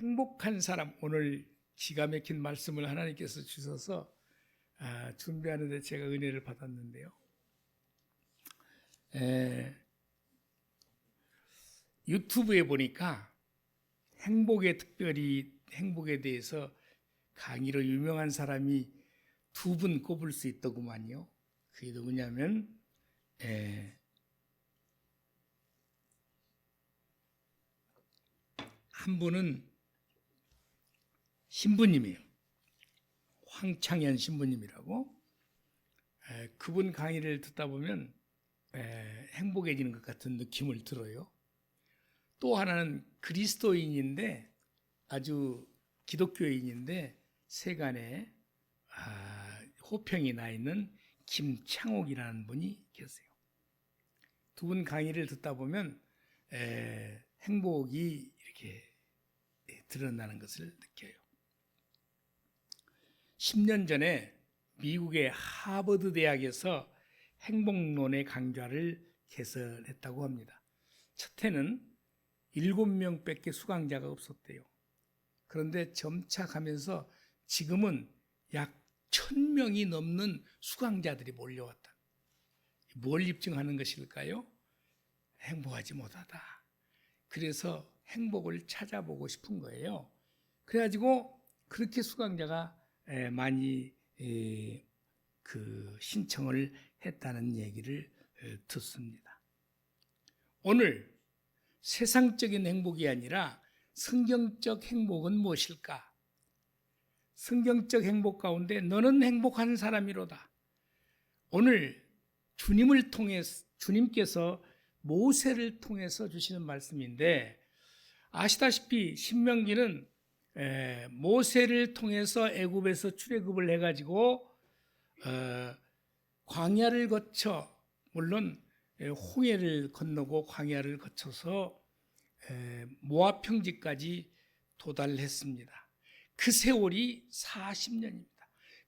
행복한 사람, 오늘 기가 막힌 말씀을 하나님께서 주셔서 준비하는데 제가 은혜를 받았는데요. 유튜브에 보니까 특별히 행복에 대해서 강의로 유명한 사람이 두 분 꼽을 수 있더구만요. 그게 누구냐면 한 분은 신부님이에요. 황창현 신부님이라고. 그분 강의를 듣다 보면 행복해지는 것 같은 느낌을 들어요. 또 하나는 그리스도인인데 아주 기독교인인데 세간에 호평이 나 있는 김창옥이라는 분이 계세요. 두 분 강의를 듣다 보면 행복이 이렇게 드러나는 것을 느껴요. 10년 전에 미국의 하버드 대학에서 행복론의 강좌를 개설했다고 합니다. 첫 해는 7명밖에 수강자가 없었대요. 그런데 점차 가면서 지금은 약 1000명이 넘는 수강자들이 몰려왔다. 뭘 입증하는 것일까요? 행복하지 못하다. 그래서 행복을 찾아보고 싶은 거예요. 그래가지고 그렇게 수강자가 많이 신청을 했다는 얘기를 듣습니다. 오늘 세상적인 행복이 아니라 성경적 행복은 무엇일까? 성경적 행복 가운데 너는 행복한 사람이로다. 오늘 주님께서 모세를 통해서 주시는 말씀인데, 아시다시피 신명기는 모세를 통해서 애굽에서 출애굽을 해가지고 광야를 거쳐, 물론 홍해를 건너고 광야를 거쳐서 모압 평지까지 도달했습니다. 그 세월이 40년입니다.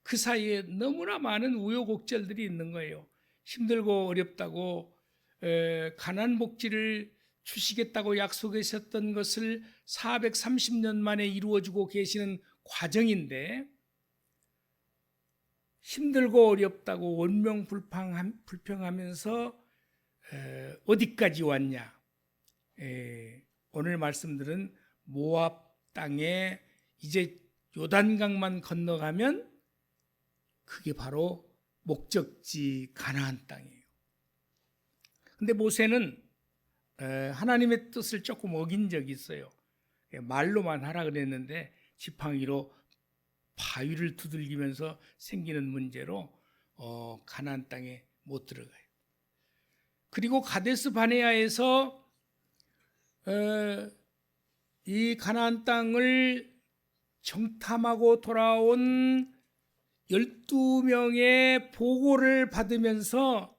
그 사이에 너무나 많은 우여곡절들이 있는 거예요. 힘들고 어렵다고 가나안 복지를 주시겠다고 약속하셨던 것을 430년 만에 이루어지고 계시는 과정인데, 힘들고 어렵다고 원명불평하면서 어디까지 왔냐? 오늘 말씀들은 모압 땅에 이제 요단강만 건너가면 그게 바로 목적지 가나안 땅이에요. 근데 모세는 하나님의 뜻을 조금 어긴 적이 있어요. 말로만 하라 그랬는데 지팡이로 바위를 두들기면서 생기는 문제로 가나안 땅에 못 들어가요. 그리고 가데스 바네아에서 이 가나안 땅을 정탐하고 돌아온 12명의 보고를 받으면서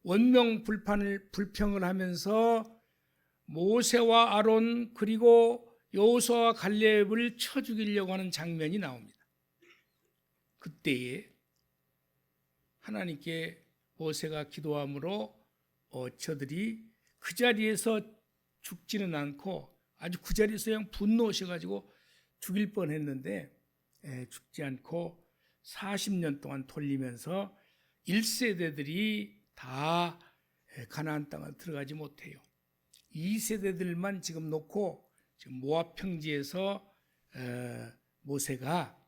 원명불평을 하면서 모세와 아론 그리고 여호수아와 갈렙을 쳐 죽이려고 하는 장면이 나옵니다. 그때에 하나님께 모세가 기도함으로 저들이 그 자리에서 죽지는 않고 아주 그 자리에서 그냥 분노하셔가지고 죽일 뻔했는데 죽지 않고 40년 동안 돌리면서 1세대들이 다 가나안 땅을 들어가지 못해요. 2세대들만 지금 놓고 지금 모압 평지에서 모세가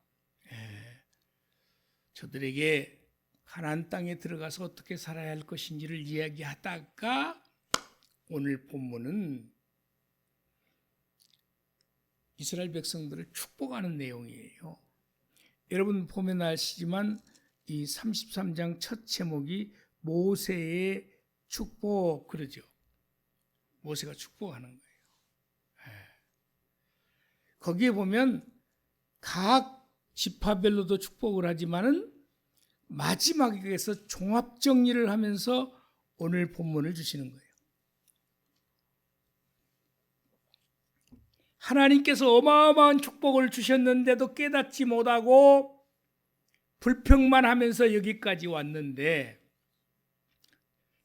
저들에게 가나안 땅에 들어가서 어떻게 살아야 할 것인지를 이야기하다가 오늘 본문은 이스라엘 백성들을 축복하는 내용이에요. 여러분 보면 아시지만 이 33장 첫 제목이 모세의 축복 그러죠. 모세가 축복하는 거예요. 거기에 보면 각 지파별로도 축복을 하지만은 마지막에서 종합 정리를 하면서 오늘 본문을 주시는 거예요. 하나님께서 어마어마한 축복을 주셨는데도 깨닫지 못하고 불평만 하면서 여기까지 왔는데,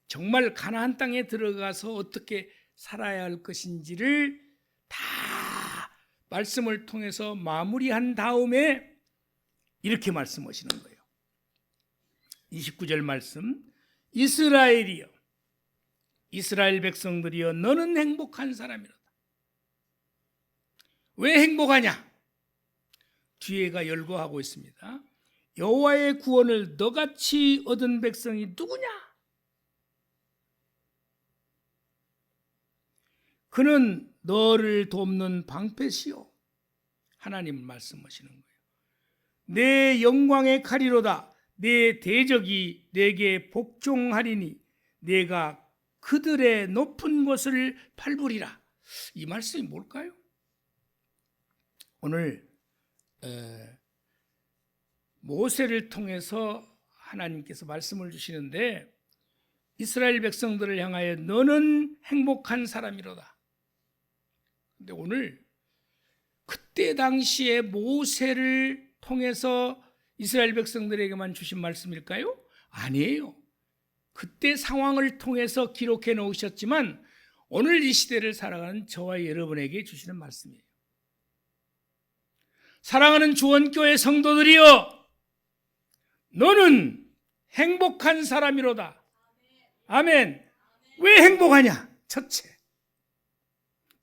정말 가나안 땅에 들어가서 어떻게 살아야 할 것인지를 다 말씀을 통해서 마무리한 다음에 이렇게 말씀하시는 거예요. 29절 말씀, 이스라엘이여, 이스라엘 백성들이여, 너는 행복한 사람이로다. 왜 행복하냐? 뒤에가 열거하고 있습니다. 여호와의 구원을 너같이 얻은 백성이 누구냐? 그는 너를 돕는 방패시요. 하나님 말씀하시는 거예요. 내 영광의 칼이로다. 내 대적이 내게 복종하리니 내가 그들의 높은 곳을 밟으리라. 이 말씀이 뭘까요? 오늘 모세를 통해서 하나님께서 말씀을 주시는데, 이스라엘 백성들을 향하여 너는 행복한 사람이로다. 근데 오늘 그때 당시에 모세를 통해서 이스라엘 백성들에게만 주신 말씀일까요? 아니에요. 그때 상황을 통해서 기록해 놓으셨지만 오늘 이 시대를 살아가는 저와 여러분에게 주시는 말씀이에요. 사랑하는 주원교회 성도들이여, 너는 행복한 사람이로다. 아멘. 왜 행복하냐? 첫째,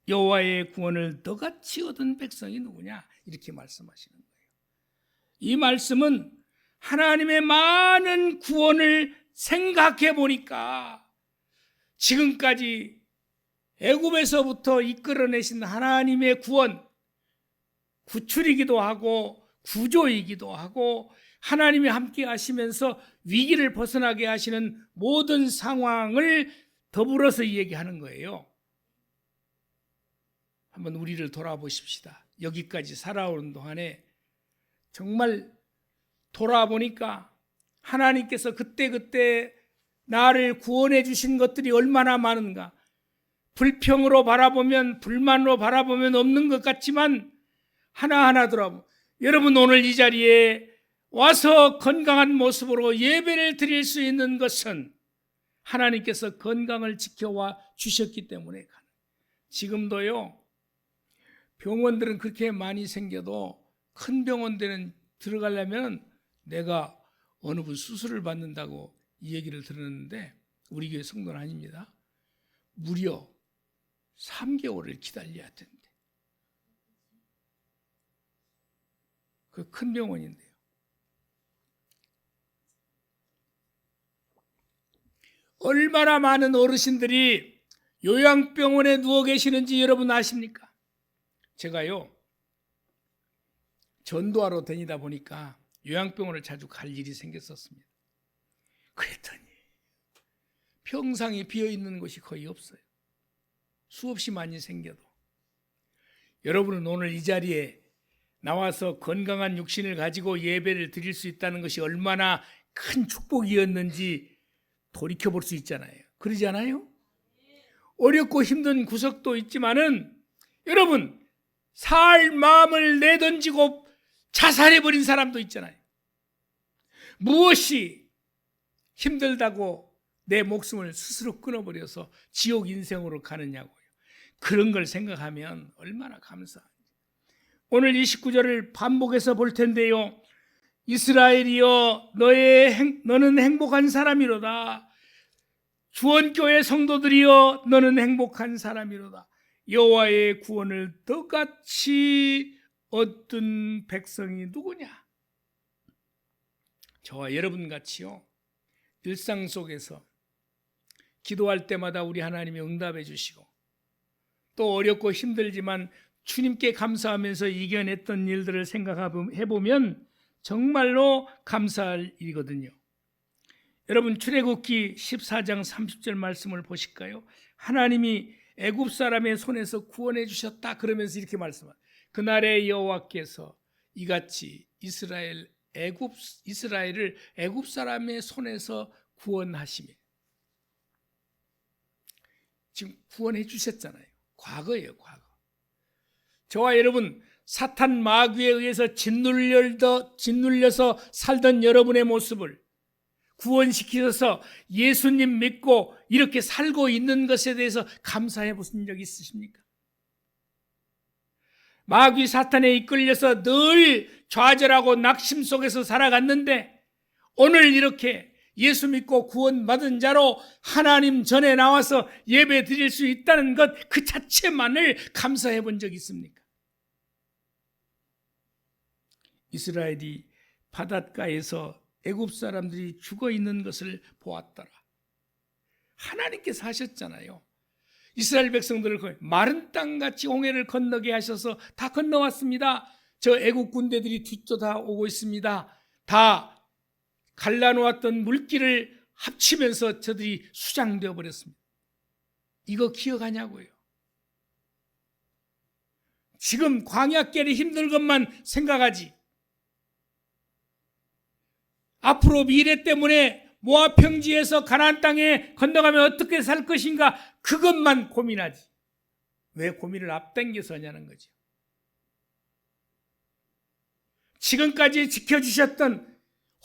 여호와의 구원을 너같이 얻은 백성이 누구냐? 이렇게 말씀하시는 거예요. 이 말씀은 하나님의 많은 구원을 생각해 보니까 지금까지 애굽에서부터 이끌어내신 하나님의 구원, 구출이기도 하고 구조이기도 하고 하나님이 함께 하시면서 위기를 벗어나게 하시는 모든 상황을 더불어서 얘기하는 거예요. 한번 우리를 돌아보십시다. 여기까지 살아오는 동안에 정말 돌아보니까 하나님께서 그때그때 나를 구원해 주신 것들이 얼마나 많은가. 불평으로 바라보면, 불만으로 바라보면 없는 것 같지만 하나하나 돌아보면, 여러분 오늘 이 자리에 와서 건강한 모습으로 예배를 드릴 수 있는 것은 하나님께서 건강을 지켜와 주셨기 때문에. 지금도요, 병원들은 그렇게 많이 생겨도 큰 병원들은 들어가려면 내가 어느 분 수술을 받는다고 이 얘기를 들었는데, 우리 교회 성도는 아닙니다. 무려 3개월을 기다려야 된대. 그 큰 병원인데요. 얼마나 많은 어르신들이 요양병원에 누워 계시는지 여러분 아십니까? 제가요, 전도하러 다니다 보니까 요양병원을 자주 갈 일이 생겼었습니다. 그랬더니 병상이 비어있는 곳이 거의 없어요. 수없이 많이 생겨도. 여러분은 오늘 이 자리에 나와서 건강한 육신을 가지고 예배를 드릴 수 있다는 것이 얼마나 큰 축복이었는지 돌이켜볼 수 있잖아요. 그러지 않아요? 어렵고 힘든 구석도 있지만은 여러분, 살 마음을 내던지고 자살해버린 사람도 있잖아요. 무엇이 힘들다고 내 목숨을 스스로 끊어버려서 지옥 인생으로 가느냐고요. 그런 걸 생각하면 얼마나 감사한지. 오늘 29절을 반복해서 볼 텐데요. 이스라엘이여, 너는 행복한 사람이로다. 주원교회 성도들이여, 너는 행복한 사람이로다. 여호와의 구원을 너같이 얻은 백성이 누구냐? 저와 여러분 같이요, 일상 속에서 기도할 때마다 우리 하나님이 응답해 주시고, 또 어렵고 힘들지만 주님께 감사하면서 이겨냈던 일들을 생각해보면 정말로 감사할 일이거든요. 여러분, 출애굽기 14장 30절 말씀을 보실까요? 하나님이 애굽 사람의 손에서 구원해 주셨다 그러면서 이렇게 말씀합니다. 그날에 여호와께서 이같이 이스라엘을 애굽 사람의 손에서 구원하시며, 지금 구원해 주셨잖아요. 과거예요, 과거. 저와 여러분, 사탄 마귀에 의해서 짓눌려서 살던 여러분의 모습을 구원시키셔서 예수님 믿고 이렇게 살고 있는 것에 대해서 감사해 보신 적 있으십니까? 마귀 사탄에 이끌려서 늘 좌절하고 낙심 속에서 살아갔는데 오늘 이렇게 예수 믿고 구원받은 자로 하나님 전에 나와서 예배 드릴 수 있다는 것 그 자체만을 감사해 본 적 있습니까? 이스라엘이 바닷가에서 애굽 사람들이 죽어 있는 것을 보았더라. 하나님께서 하셨잖아요. 이스라엘 백성들을 마른 땅같이 홍해를 건너게 하셔서 다 건너왔습니다. 저 애국 군대들이 뒤쫓아오고 있습니다. 다 갈라놓았던 물길을 합치면서 저들이 수장되어 버렸습니다. 이거 기억하냐고요. 지금 광야길이 힘들 것만 생각하지, 앞으로 미래 때문에 모압 평지에서 가나안 땅에 건너가면 어떻게 살 것인가 그것만 고민하지. 왜 고민을 앞당겨서 하냐는 거죠. 지금까지 지켜주셨던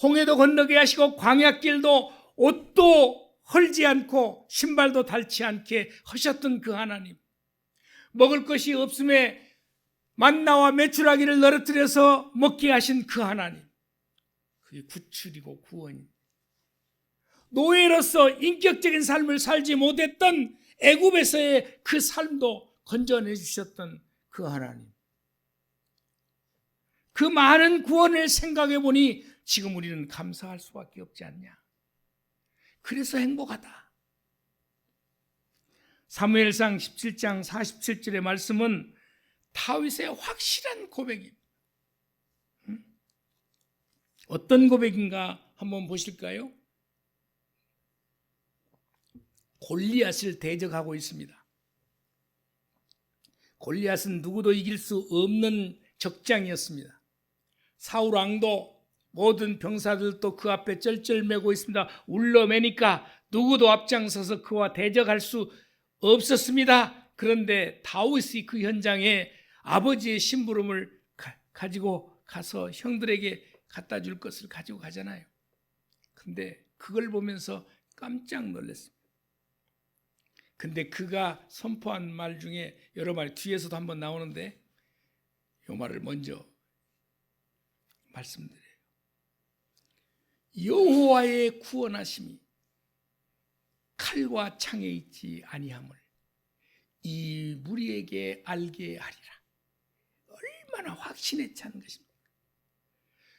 홍해도 건너게 하시고 광야길도 옷도 헐지 않고 신발도 닳지 않게 하셨던 그 하나님, 먹을 것이 없음에 만나와 메추라기를 떨어뜨려서 먹게 하신 그 하나님, 그게 구출이고 구원입니다. 노예로서 인격적인 삶을 살지 못했던 애굽에서의 그 삶도 건져내 주셨던 그 하나님, 그 많은 구원을 생각해 보니 지금 우리는 감사할 수밖에 없지 않냐. 그래서 행복하다. 사무엘상 17장 47절의 말씀은 다윗의 확실한 고백입니다. 어떤 고백인가 한번 보실까요? 골리앗을 대적하고 있습니다. 골리앗은 누구도 이길 수 없는 적장이었습니다. 사울 왕도 모든 병사들도 그 앞에 쩔쩔매고 있습니다. 울러매니까 누구도 앞장서서 그와 대적할 수 없었습니다. 그런데 다윗이 그 현장에 아버지의 심부름을 가지고 가서 형들에게 갖다 줄 것을 가지고 가잖아요. 근데 그걸 보면서 깜짝 놀랐습니다. 근데 그가 선포한 말 중에 여러 말 뒤에서도 한번 나오는데 이 말을 먼저 말씀드려요. 여호와의 구원하심이 칼과 창에 있지 아니함을 이 무리에게 알게 하리라. 얼마나 확신에 찬 것입니까?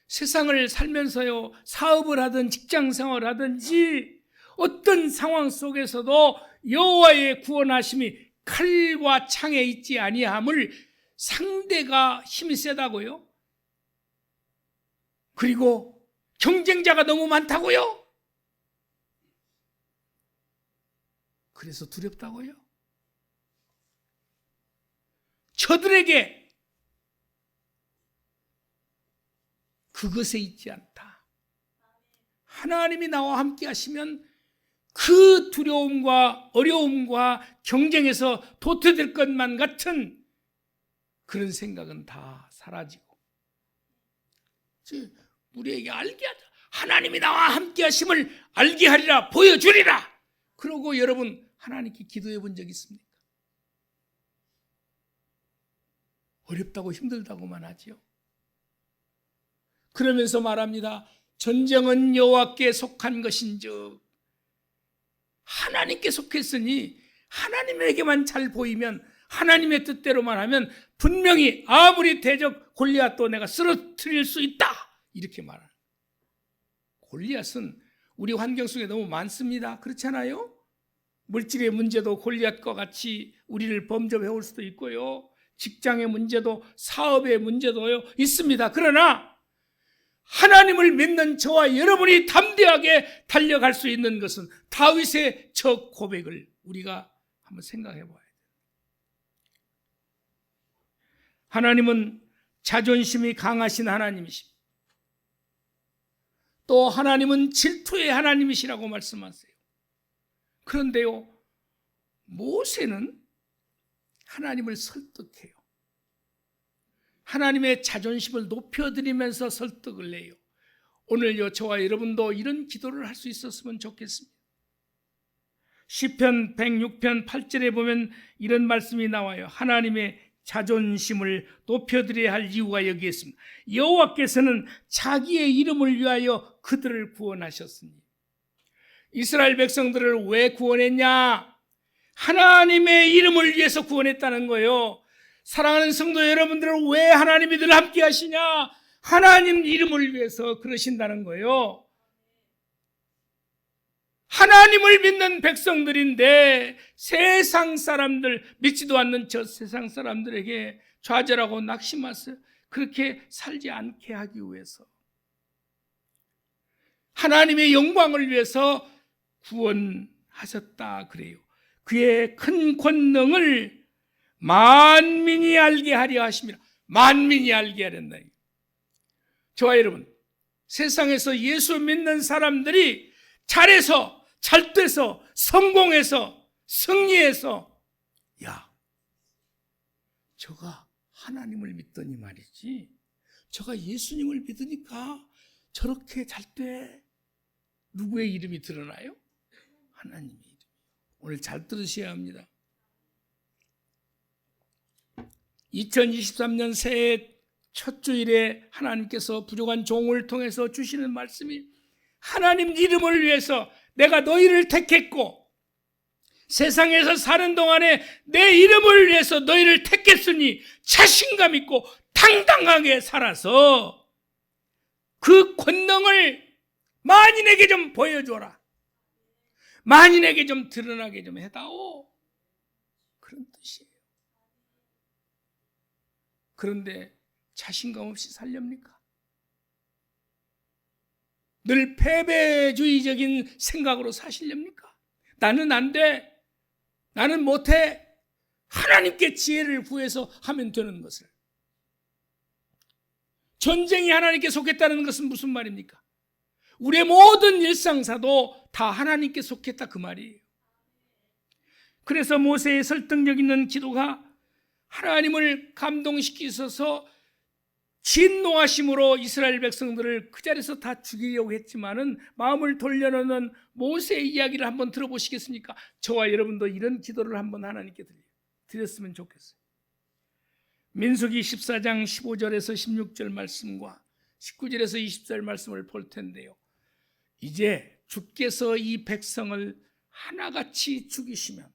세상을 살면서요, 사업을 하든 직장 생활을 하든지 어떤 상황 속에서도 여호와의 구원하심이 칼과 창에 있지 아니함을, 상대가 힘이 세다고요? 그리고 경쟁자가 너무 많다고요? 그래서 두렵다고요? 저들에게 그것에 있지 않다. 하나님이 나와 함께 하시면 그 두려움과 어려움과 경쟁에서 도태될 것만 같은 그런 생각은 다 사라지고, 우리에게 알게 하자. 하나님이 나와 함께 하심을 알게 하리라, 보여주리라. 그러고 여러분 하나님께 기도해 본 적 있습니까? 어렵다고 힘들다고만 하지요. 그러면서 말합니다. 전쟁은 여호와께 속한 것인즉, 하나님께 속했으니 하나님에게만 잘 보이면, 하나님의 뜻대로만 하면 분명히 아무리 대적 골리앗도 내가 쓰러뜨릴 수 있다, 이렇게 말하는. 골리앗은 우리 환경 속에 너무 많습니다. 그렇잖아요? 물질의 문제도 골리앗과 같이 우리를 범접해 올 수도 있고요, 직장의 문제도 사업의 문제도요 있습니다. 그러나 하나님을 믿는 저와 여러분이 담대하게 달려갈 수 있는 것은 다윗의 저 고백을 우리가 한번 생각해 봐야 돼요. 하나님은 자존심이 강하신 하나님이십니다. 또 하나님은 질투의 하나님이시라고 말씀하세요. 그런데요, 모세는 하나님을 설득해요. 하나님의 자존심을 높여드리면서 설득을 해요. 오늘요, 저와 여러분도 이런 기도를 할 수 있었으면 좋겠습니다. 시편 106편 8절에 보면 이런 말씀이 나와요. 하나님의 자존심을 높여드려야 할 이유가 여기에 있습니다. 여호와께서는 자기의 이름을 위하여 그들을 구원하셨으니. 이스라엘 백성들을 왜 구원했냐? 하나님의 이름을 위해서 구원했다는 거예요. 사랑하는 성도 여러분들을 왜 하나님이 늘 함께 하시냐? 하나님 이름을 위해서 그러신다는 거예요. 하나님을 믿는 백성들인데 세상 사람들, 믿지도 않는 저 세상 사람들에게 좌절하고 낙심하세요. 그렇게 살지 않게 하기 위해서, 하나님의 영광을 위해서 구원하셨다 그래요. 그의 큰 권능을 만민이 알게 하려 하십니다. 만민이 알게 하련다. 저와 여러분, 세상에서 예수 믿는 사람들이 잘해서, 잘돼서, 성공해서, 승리해서, 야, 저가 하나님을 믿더니 말이지, 저가 예수님을 믿으니까 저렇게 잘돼. 누구의 이름이 드러나요? 하나님의 이름. 오늘 잘 들으셔야 합니다. 2023년 새해 첫 주일에 하나님께서 부족한 종을 통해서 주시는 말씀이, 하나님 이름을 위해서 내가 너희를 택했고 세상에서 사는 동안에 내 이름을 위해서 너희를 택했으니 자신감 있고 당당하게 살아서 그 권능을 만인에게 좀 보여줘라. 만인에게 좀 드러나게 좀 해다오. 그런 뜻이에요. 그런데 자신감 없이 살렵니까? 늘 패배주의적인 생각으로 사시렵니까? 나는 안 돼. 나는 못해. 하나님께 지혜를 구해서 하면 되는 것을. 전쟁이 하나님께 속했다는 것은 무슨 말입니까? 우리의 모든 일상사도 다 하나님께 속했다 그 말이에요. 그래서 모세의 설득력 있는 기도가 하나님을 감동시키셔서 진노하심으로 이스라엘 백성들을 그 자리에서 다 죽이려고 했지만은 마음을 돌려놓는 모세의 이야기를 한번 들어보시겠습니까? 저와 여러분도 이런 기도를 한번 하나님께 드렸으면 좋겠어요. 민수기 14장 15절에서 16절 말씀과 19절에서 20절 말씀을 볼 텐데요. 이제 주께서 이 백성을 하나같이 죽이시면,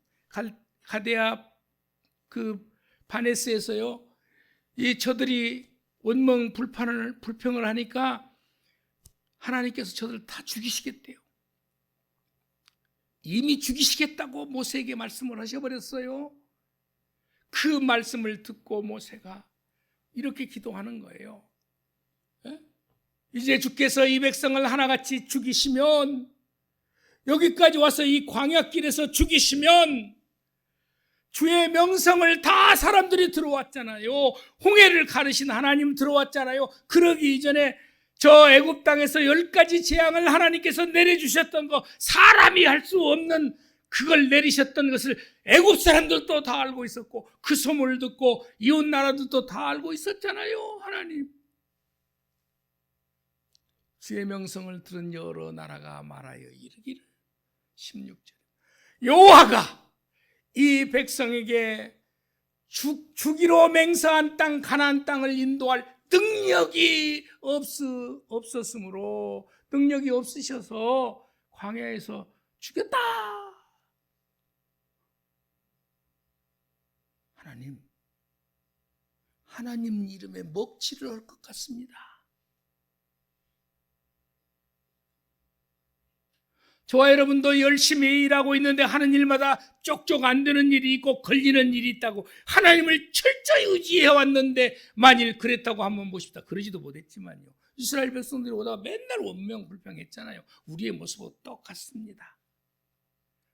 가데아 그 바네스에서요, 이 저들이 원망 불평을 하니까 하나님께서 저들을 다 죽이시겠대요. 이미 죽이시겠다고 모세에게 말씀을 하셔버렸어요. 그 말씀을 듣고 모세가 이렇게 기도하는 거예요. 이제 주께서 이 백성을 하나같이 죽이시면, 여기까지 와서 이 광야길에서 죽이시면, 주의 명성을 다 사람들이 들어왔잖아요. 홍해를 가르신 하나님 들어왔잖아요. 그러기 이전에 저 애굽 땅에서 10가지 재앙을 하나님께서 내려주셨던 거, 사람이 할 수 없는 그걸 내리셨던 것을 애굽 사람들도 다 알고 있었고, 그 소문을 듣고 이웃 나라들도 다 알고 있었잖아요. 하나님, 주의 명성을 들은 여러 나라가 말하여 이르기를, 16절, 여호와가 이 백성에게 주기로 맹세한 땅, 가나안 땅을 인도할 능력이 없었으므로, 능력이 없으셔서 광야에서 죽였다. 하나님 이름에 먹칠을 할 것 같습니다. 저와 여러분도 열심히 일하고 있는데 하는 일마다 쪽쪽 안 되는 일이 있고 걸리는 일이 있다고 하나님을 철저히 의지해왔는데, 만일 그랬다고 한번 보십시다. 그러지도 못했지만요, 이스라엘 백성들이 오다가 맨날 원명불평했잖아요. 우리의 모습은 똑같습니다.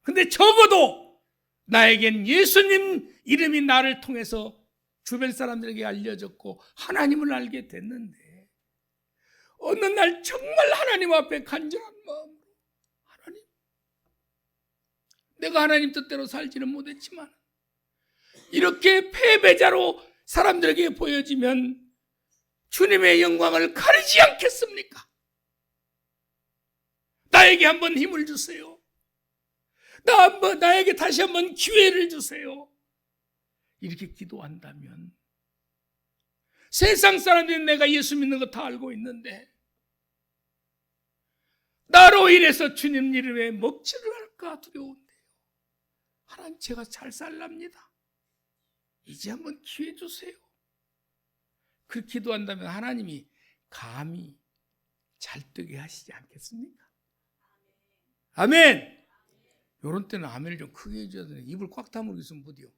근데 적어도 나에겐 예수님 이름이 나를 통해서 주변 사람들에게 알려졌고 하나님을 알게 됐는데, 어느 날 정말 하나님 앞에 간절한 마음으로, 하나님, 내가 하나님 뜻대로 살지는 못했지만 이렇게 패배자로 사람들에게 보여지면 주님의 영광을 가리지 않겠습니까? 나에게 한번 힘을 주세요. 나에게 다시 한번 기회를 주세요. 이렇게 기도한다면, 세상 사람들이 내가 예수 믿는 거 다 알고 있는데 나로 인해서 주님 이름에 먹칠을 할까 두려운데요. 하나님, 제가 잘 살랍니다. 이제 한번 기회 주세요. 그렇게 기도한다면 하나님이 감히 잘 되게 하시지 않겠습니까? 아멘. 이런 때는 아멘을 좀 크게 해줘야 되네. 입을 꽉 다물고 있으면 못이요.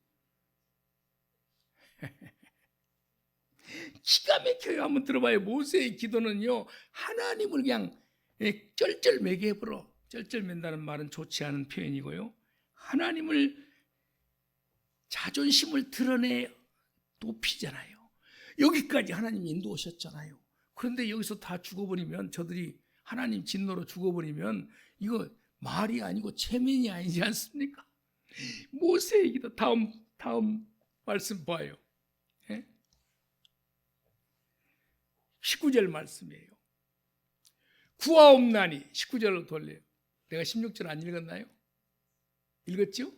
기가 막혀요. 한번 들어봐요. 모세의 기도는요, 하나님을 그냥 쩔쩔매게 해버려. 쩔쩔맨다는 말은 좋지 않은 표현이고요, 하나님을 자존심을 드러내 높이잖아요. 여기까지 하나님이 인도하셨잖아요. 그런데 여기서 다 죽어버리면, 저들이 하나님 진노로 죽어버리면 이거 말이 아니고 체면이 아니지 않습니까? 모세의 기도, 다음 말씀 봐요. 19절 말씀이에요. 구하옵나니, 19절로 돌려요. 내가 16절 안 읽었나요? 읽었죠?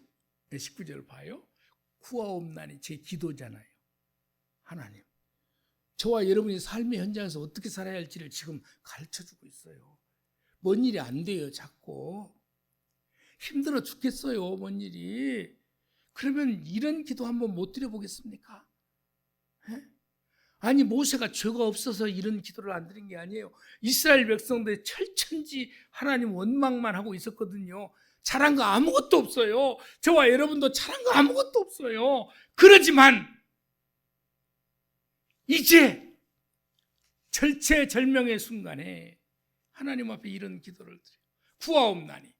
네, 19절 봐요. 구하옵나니, 제 기도잖아요. 하나님, 저와 여러분이 삶의 현장에서 어떻게 살아야 할지를 지금 가르쳐주고 있어요. 뭔 일이 안 돼요. 자꾸 힘들어 죽겠어요. 뭔 일이. 그러면 이런 기도 한번 못 드려보겠습니까? 아니, 모세가 죄가 없어서 이런 기도를 안 드린 게 아니에요. 이스라엘 백성들이 철천지 하나님 원망만 하고 있었거든요. 잘한 거 아무것도 없어요. 저와 여러분도 잘한 거 아무것도 없어요. 그러지만 이제 절체절명의 순간에 하나님 앞에 이런 기도를 드려요. 구하옵나니,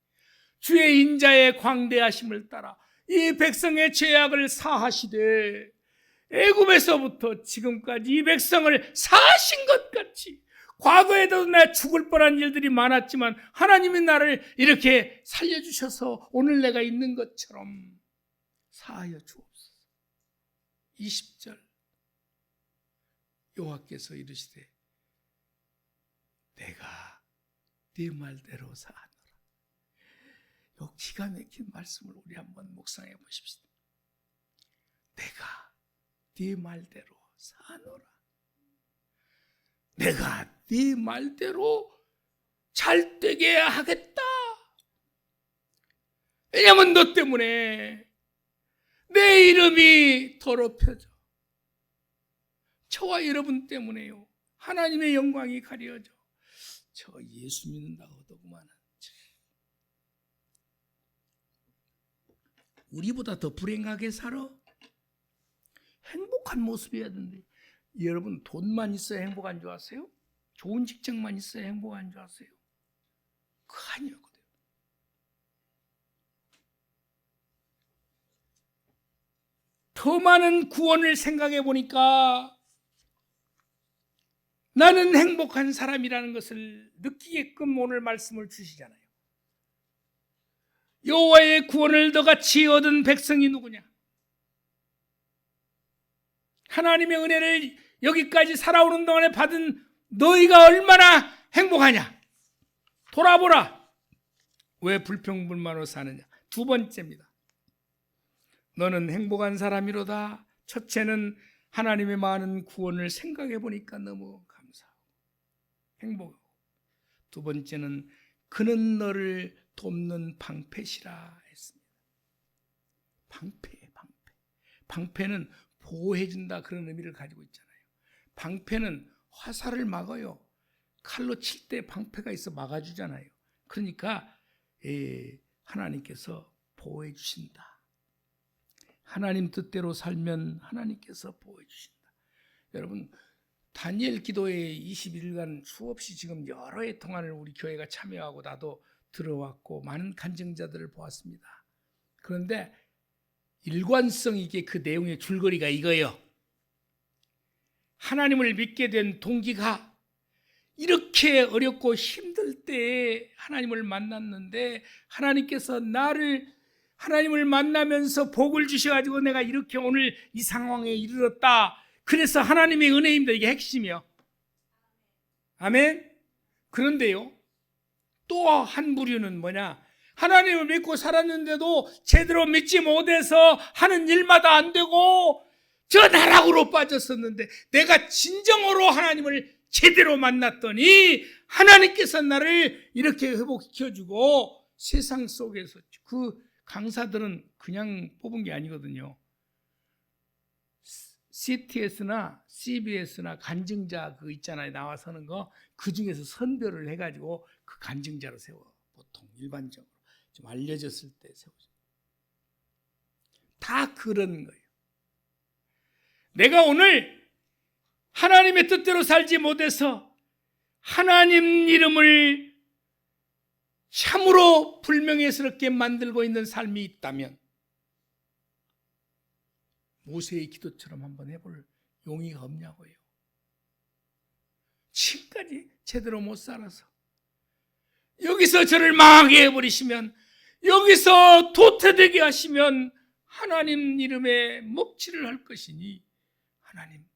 주의 인자의 광대하심을 따라 이 백성의 죄악을 사하시되 애굽에서부터 지금까지 이 백성을 사하신 것 같이, 과거에도 내 죽을 뻔한 일들이 많았지만 하나님이 나를 이렇게 살려주셔서 오늘 내가 있는 것처럼 사하여 주옵소서. 20절, 여호와께서 이르시되 내가 네 말대로 사하노라. 요 기가 막힌 말씀을 우리 한번 묵상해 보십시다. 내가 네 말대로 사노라. 내가 네 말대로 잘 되게 하겠다. 왜냐하면 너 때문에 내 이름이 더럽혀져. 저와 여러분 때문에요. 하나님의 영광이 가려져. 저 예수 믿는다고 하더구만. 우리보다 더 불행하게 살아. 행복한 모습이어야 되는데, 여러분 돈만 있어야 행복한 줄 아세요? 좋은 직장만 있어야 행복한 줄 아세요? 그거 아니었거든요. 더 많은 구원을 생각해 보니까 나는 행복한 사람이라는 것을 느끼게끔 오늘 말씀을 주시잖아요. 여호와의 구원을 너같이 얻은 백성이 누구냐? 하나님의 은혜를 여기까지 살아오는 동안에 받은 너희가 얼마나 행복하냐? 돌아보라. 왜 불평불만으로 사느냐? 두 번째입니다. 너는 행복한 사람이로다. 첫째는 하나님의 많은 구원을 생각해 보니까 너무 감사하고 행복하고, 두 번째는 그는 너를 돕는 방패시라 했습니다. 방패는 보호해준다, 그런 의미를 가지고 있잖아요. 방패는 화살을 막아요. 칼로 칠 때 방패가 있어 막아주잖아요. 그러니까 하나님께서 보호해 주신다. 하나님 뜻대로 살면 하나님께서 보호해 주신다. 여러분, 다니엘 기도회 21일간 수없이 지금 여러 해 동안을 우리 교회가 참여하고 나도 들어왔고 많은 간증자들을 보았습니다. 그런데 일관성 있게 그 내용의 줄거리가 이거예요. 하나님을 믿게 된 동기가 이렇게 어렵고 힘들 때 하나님을 만났는데, 하나님께서 하나님을 만나면서 복을 주셔가지고 내가 이렇게 오늘 이 상황에 이르렀다. 그래서 하나님의 은혜입니다. 이게 핵심이요. 아멘. 그런데요, 또 한 부류는 뭐냐? 하나님을 믿고 살았는데도 제대로 믿지 못해서 하는 일마다 안 되고 저 나락으로 빠졌었는데 내가 진정으로 하나님을 제대로 만났더니 하나님께서 나를 이렇게 회복시켜주고 세상 속에서 그 강사들은 그냥 뽑은 게 아니거든요. CTS나 CBS나 간증자 그 있잖아요. 나와서 하는 거 그 중에서 선별을 해가지고 그 간증자로 세워. 보통 일반적으로 좀 알려졌을 때 세우죠. 다 그런 거예요. 내가 오늘 하나님의 뜻대로 살지 못해서 하나님 이름을 참으로 불명예스럽게 만들고 있는 삶이 있다면 모세의 기도처럼 한번 해볼 용의가 없냐고요. 지금까지 제대로 못 살아서 여기서 저를 망하게 해버리시면, 여기서 도태되게 하시면 하나님 이름에 먹칠을 할 것이니 하나님,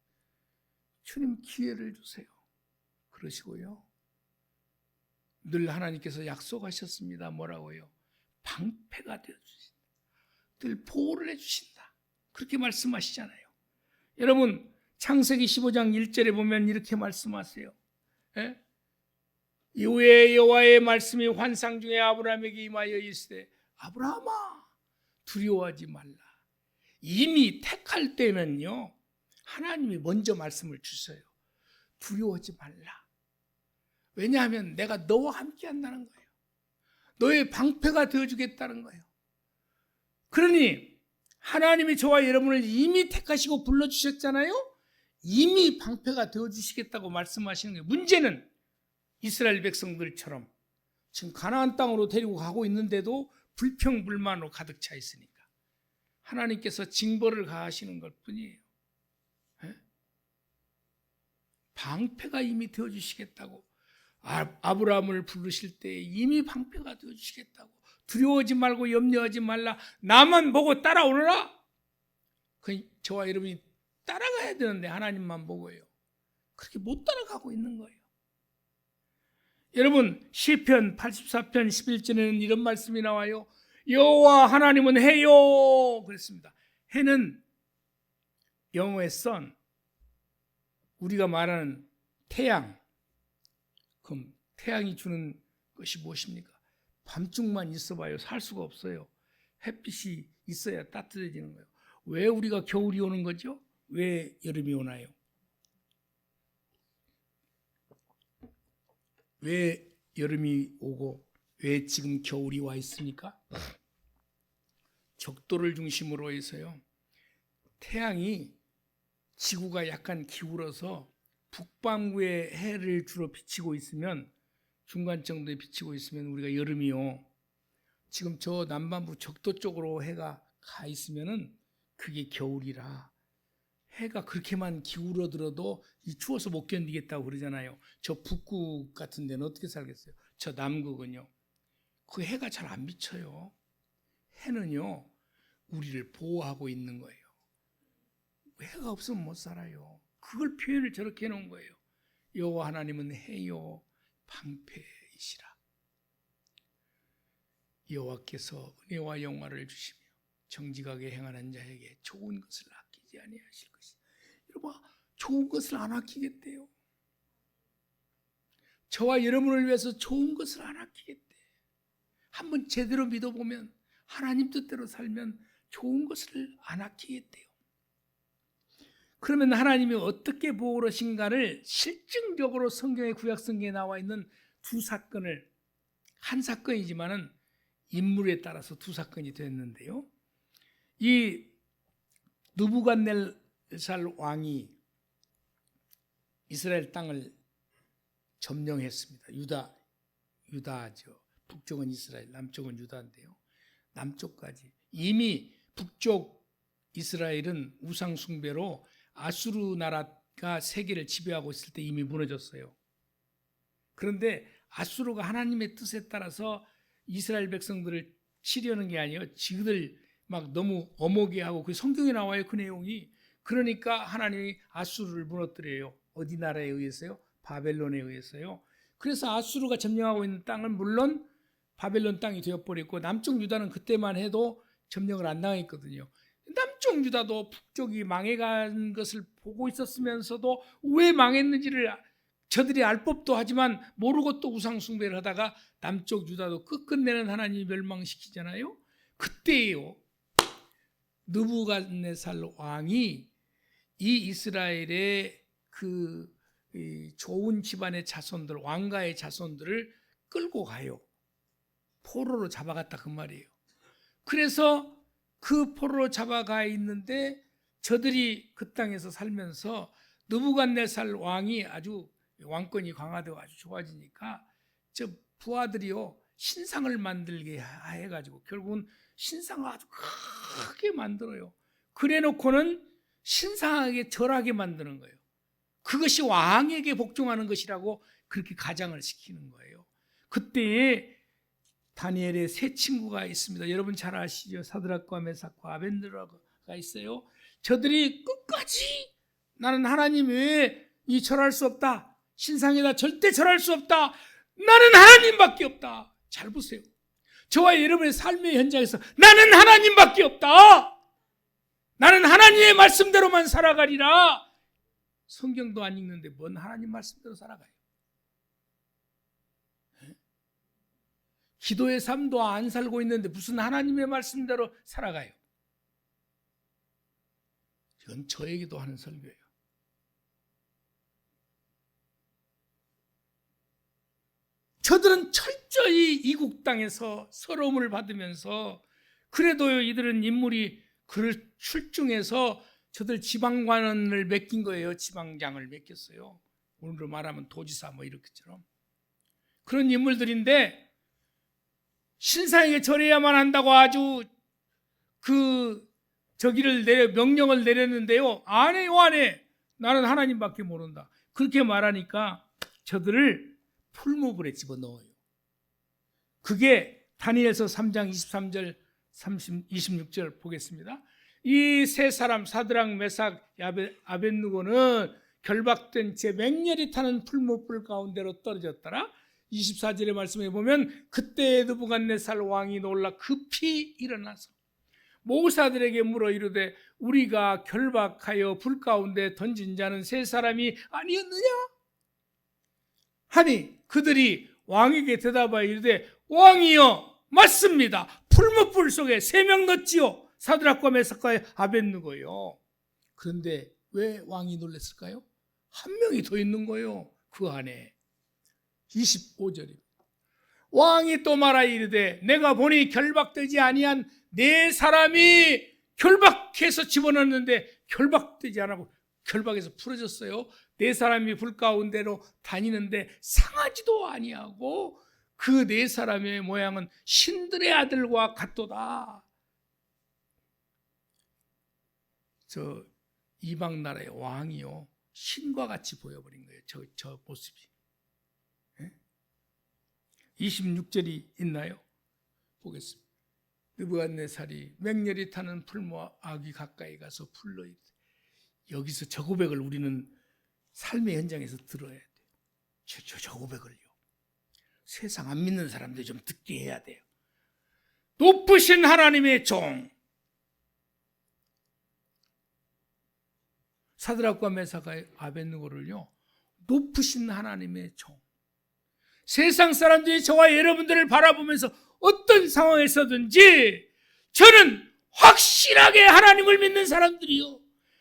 주님 기회를 주세요. 그러시고요. 늘 하나님께서 약속하셨습니다. 뭐라고요? 방패가 되어주신다. 늘 보호를 해주신다. 그렇게 말씀하시잖아요. 여러분 창세기 15장 1절에 보면 이렇게 말씀하세요. 예? 이후에 여호와의 말씀이 환상 중에 아브라함에게 임하여 이르시되 아브라함아 두려워하지 말라. 이미 택할 때는요 하나님이 먼저 말씀을 주셔요. 두려워하지 말라. 왜냐하면 내가 너와 함께 한다는 거예요. 너의 방패가 되어주겠다는 거예요. 그러니 하나님이 저와 여러분을 이미 택하시고 불러주셨잖아요. 이미 방패가 되어주시겠다고 말씀하시는 거예요. 문제는 이스라엘 백성들처럼 지금 가나안 땅으로 데리고 가고 있는데도 불평불만으로 가득 차 있으니까 하나님께서 징벌을 가하시는 것 뿐이에요. 방패가 이미 되어주시겠다고, 아브라함을 부르실 때 이미 방패가 되어주시겠다고, 두려워하지 말고 염려하지 말라, 나만 보고 따라오너라. 저와 여러분이 따라가야 되는데 하나님만 보고요 그렇게 못 따라가고 있는 거예요. 여러분 시편 84편 11절에는 이런 말씀이 나와요. 여호와 하나님은 해요 그랬습니다. 해는 영어의 sun, 우리가 말하는 태양. 그럼 태양이 주는 것이 무엇입니까? 밤중만 있어봐요 살 수가 없어요. 햇빛이 있어야 따뜻해지는 거예요. 왜 우리가 겨울이 오는 거죠? 왜 여름이 오나요? 왜 여름이 오고 왜 지금 겨울이 와 있습니까? 적도를 중심으로 해서요 태양이 지구가 약간 기울어서 북반구에 해를 주로 비치고 있으면, 중간 정도에 비치고 있으면 우리가 여름이요. 지금 저 남반부 적도 쪽으로 해가 가 있으면은 그게 겨울이라. 해가 그렇게만 기울어들어도 이 추워서 못 견디겠다고 그러잖아요. 저 북극 같은 데는 어떻게 살겠어요? 저 남극은요. 그 해가 잘 안 비쳐요. 해는요 우리를 보호하고 있는 거예요. 해가 없으면 못 살아요. 그걸 표현을 저렇게 해놓은 거예요. 여호와 하나님은 해요 방패이시라. 여호와께서 은혜와 영화를 주시며 정직하게 행하는 자에게 좋은 것을 아끼지 아니하실 것이다. 여러분 좋은 것을 안 아끼겠대요. 저와 여러분을 위해서 좋은 것을 안 아끼겠대. 한번 제대로 믿어보면, 하나님 뜻대로 살면 좋은 것을 안 아끼겠대요. 그러면 하나님이 어떻게 보호하신가를 실증적으로 성경의 구약성경에 나와 있는 두 사건을, 한 사건이지만은 인물에 따라서 두 사건이 됐는데요. 이 느부갓네살 왕이 이스라엘 땅을 점령했습니다. 유다죠. 북쪽은 이스라엘, 남쪽은 유다인데요. 남쪽까지. 이미 북쪽 이스라엘은 우상 숭배로 아수르 나라가 세계를 지배하고 있을 때 이미 무너졌어요. 그런데 아수르가 하나님의 뜻에 따라서 이스라엘 백성들을 치려는 게 아니에요. 지들 막 너무 어목이 하고, 그 성경에 나와요 그 내용이. 그러니까 하나님이 아수르를 무너뜨려요. 어디 나라에 의해서요? 바벨론에 의해서요. 그래서 아수르가 점령하고 있는 땅은 물론 바벨론 땅이 되어버렸고 남쪽 유다는 그때만 해도 점령을 안 당했거든요. 남쪽 유다도 북쪽이 망해간 것을 보고 있었으면서도 왜 망했는지를 저들이 알 법도 하지만 모르고 또 우상 숭배를 하다가 남쪽 유다도 끝끝내는 하나님이 멸망시키잖아요. 그때예요. 느부갓네살 왕이 이 이스라엘의 이 좋은 집안의 자손들, 왕가의 자손들을 끌고 가요. 포로로 잡아갔다 그 말이에요. 그래서 그 포로로 잡아가 있는데 저들이 그 땅에서 살면서 느부갓네살 왕이 아주 왕권이 강화되고 아주 좋아지니까 저 부하들이요 신상을 만들게 해가지고 결국은 신상을 아주 크게 만들어요. 그래놓고는 신상하게 절하게 만드는 거예요. 그것이 왕에게 복종하는 것이라고 그렇게 가장을 시키는 거예요. 그때에 다니엘의 세 친구가 있습니다. 여러분 잘 아시죠? 사드락과 메삭과 아벤느고가 있어요. 저들이 끝까지 나는 하나님 외에 이 절할 수 없다. 신상에다 절대 절할 수 없다. 나는 하나님밖에 없다. 잘 보세요. 저와 여러분의 삶의 현장에서 나는 하나님밖에 없다. 나는 하나님의 말씀대로만 살아가리라. 성경도 안 읽는데 뭔 하나님 말씀대로 살아가요? 기도의 삶도 안 살고 있는데 무슨 하나님의 말씀대로 살아가요? 이건 저에게도 하는 설교예요. 저들은 철저히 이국 땅에서 서러움을 받으면서 그래도 이들은 인물이 그를 출중해서 저들 지방관을 맡긴 거예요. 지방장을 맡겼어요. 오늘로 말하면 도지사 뭐 이렇게처럼 그런 인물들인데 신상에게 절해야만 한다고 아주 명령을 내렸는데요. 안 해요, 안 해. 나는 하나님밖에 모른다. 그렇게 말하니까 저들을 풀무불에 집어넣어요. 그게 다니엘서 3장 23절 26절 보겠습니다. 이 세 사람 사드락 메삭 아벤느고는 결박된 채 맹렬히 타는 풀무불 가운데로 떨어졌더라. 24절의 말씀에 보면 그때 느부갓네살 왕이 놀라 급히 일어나서 모사들에게 물어 이르되 우리가 결박하여 불 가운데 던진 자는 세 사람이 아니었느냐 하니 그들이 왕에게 대답하여 이르되 왕이여 맞습니다. 풀무불 속에 3명 넣었지요. 사드락과 메삭과 아벤느고요. 그런데 왜 왕이 놀랐을까요? 한 명이 더 있는 거예요. 그 안에. 25절입니다. 왕이 또 말하여 이르되 내가 보니 결박되지 아니한 4사람이 결박해서 집어넣었는데 결박되지 않고 결박해서 풀어졌어요. 4사람이 불 가운데로 다니는데 상하지도 아니하고 그 4사람의 모양은 신들의 아들과 같도다. 저 이방 나라의 왕이요 신과 같이 보여버린 거예요. 저 모습이. 26절이 있나요? 보겠습니다. 느부갓네살이 맹렬히 타는 풀무와 아기 가까이 가서 불러 이르되 여기서 저 고백을 우리는 삶의 현장에서 들어야 돼요. 저 고백을요. 세상 안 믿는 사람들이 좀 듣게 해야 돼요. 높으신 하나님의 종 사드락과 메삭과 아벤느고를요 높으신 하나님의 종 세상 사람들이 저와 여러분들을 바라보면서 어떤 상황에서든지 저는 확실하게 하나님을 믿는 사람들이요